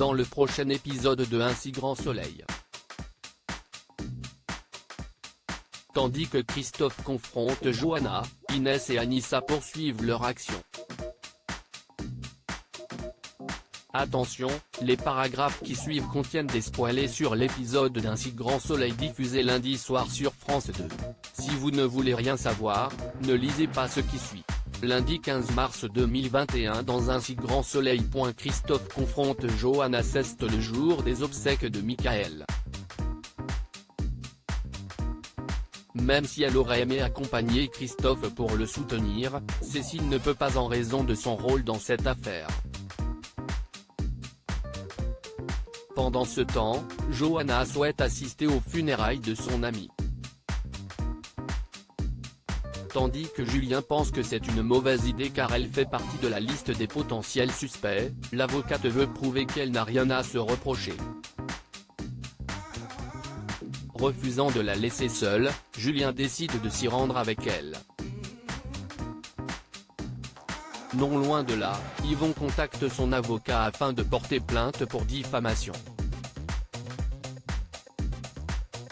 dans le prochain épisode de Un si grand soleil. Tandis que Christophe confronte Johanna, Inès et Anissa poursuivent leur action. Attention, les paragraphes qui suivent contiennent des spoilers sur l'épisode d'Un si grand soleil diffusé lundi soir sur France 2. Si vous ne voulez rien savoir, ne lisez pas ce qui suit. Lundi 15 mars 2021 dans Un si grand soleil. Christophe confronte Johanna. C'est le jour des obsèques de Michael. Même si elle aurait aimé accompagner Christophe pour le soutenir, Cécile ne peut pas en raison de son rôle dans cette affaire. Pendant ce temps, Johanna souhaite assister aux funérailles de son ami. Tandis que Julien pense que c'est une mauvaise idée car elle fait partie de la liste des potentiels suspects, l'avocate veut prouver qu'elle n'a rien à se reprocher. Refusant de la laisser seule, Julien décide de s'y rendre avec elle. Non loin de là, Yvon contacte son avocat afin de porter plainte pour diffamation.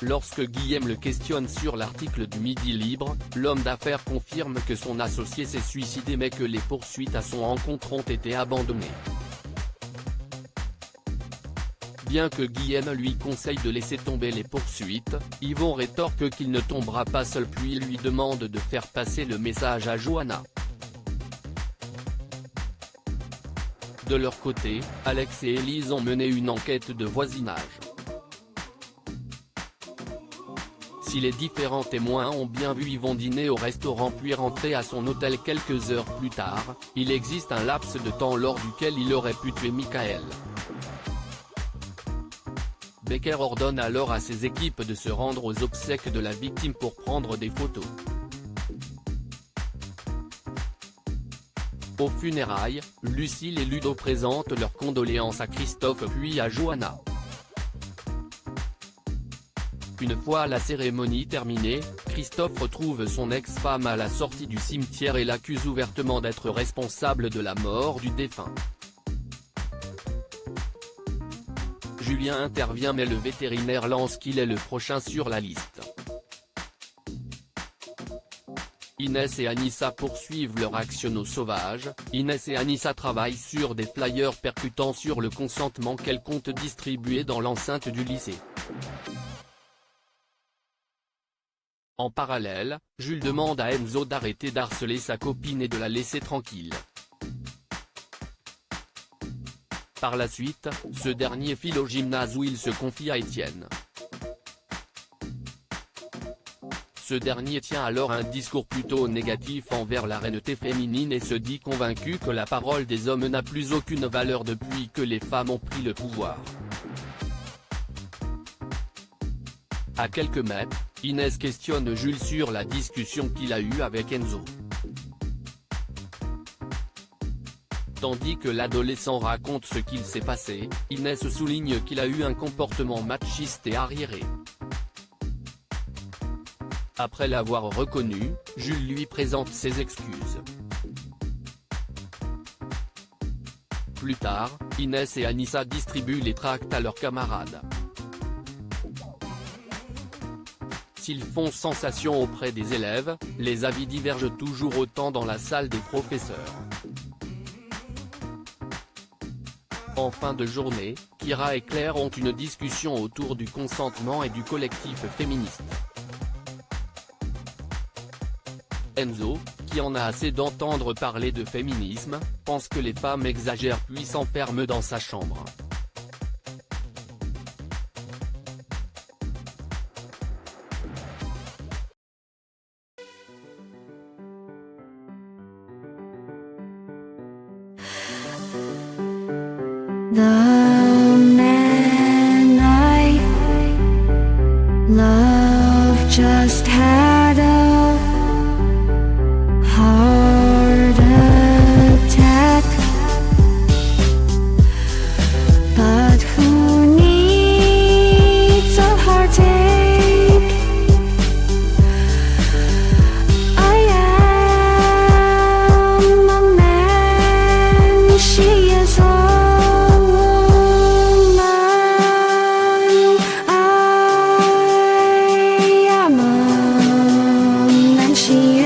Lorsque Guillaume le questionne sur l'article du Midi Libre, l'homme d'affaires confirme que son associé s'est suicidé mais que les poursuites à son encontre ont été abandonnées. Bien que Guillaume lui conseille de laisser tomber les poursuites, Yvon rétorque qu'il ne tombera pas seul puis lui demande de faire passer le message à Johanna. De leur côté, Alex et Élise ont mené une enquête de voisinage. Si les différents témoins ont bien vu Yvon dîner au restaurant puis rentrer à son hôtel quelques heures plus tard, il existe un laps de temps lors duquel il aurait pu tuer Michael. Becker ordonne alors à ses équipes de se rendre aux obsèques de la victime pour prendre des photos. Aux funérailles, Lucille et Ludo présentent leurs condoléances à Christophe puis à Johanna. Une fois la cérémonie terminée, Christophe retrouve son ex-femme à la sortie du cimetière et l'accuse ouvertement d'être responsable de la mort du défunt. Julien intervient mais le vétérinaire lance qu'il est le prochain sur la liste. Inès et Anissa poursuivent leur action au sauvage. Inès et Anissa travaillent sur des flyers percutant sur le consentement qu'elles comptent distribuer dans l'enceinte du lycée. En parallèle, Jules demande à Enzo d'arrêter d'harceler sa copine et de la laisser tranquille. Par la suite, ce dernier file au gymnase où il se confie à Étienne. Ce dernier tient alors un discours plutôt négatif envers la reine-té féminine et se dit convaincu que la parole des hommes n'a plus aucune valeur depuis que les femmes ont pris le pouvoir. À quelques mètres, Inès questionne Jules sur la discussion qu'il a eue avec Enzo. Tandis que l'adolescent raconte ce qu'il s'est passé, Inès souligne qu'il a eu un comportement machiste et arriéré. Après l'avoir reconnu, Jules lui présente ses excuses. Plus tard, Inès et Anissa distribuent les tracts à leurs camarades. S'ils font sensation auprès des élèves, les avis divergent toujours autant dans la salle des professeurs. En fin de journée, Kira et Claire ont une discussion autour du consentement et du collectif féministe. Enzo, qui en a assez d'entendre parler de féminisme, pense que les femmes exagèrent puis s'enferme dans sa chambre. The man I love just had a heart attack, but who needs a heartache? I am a man, she is a woman. to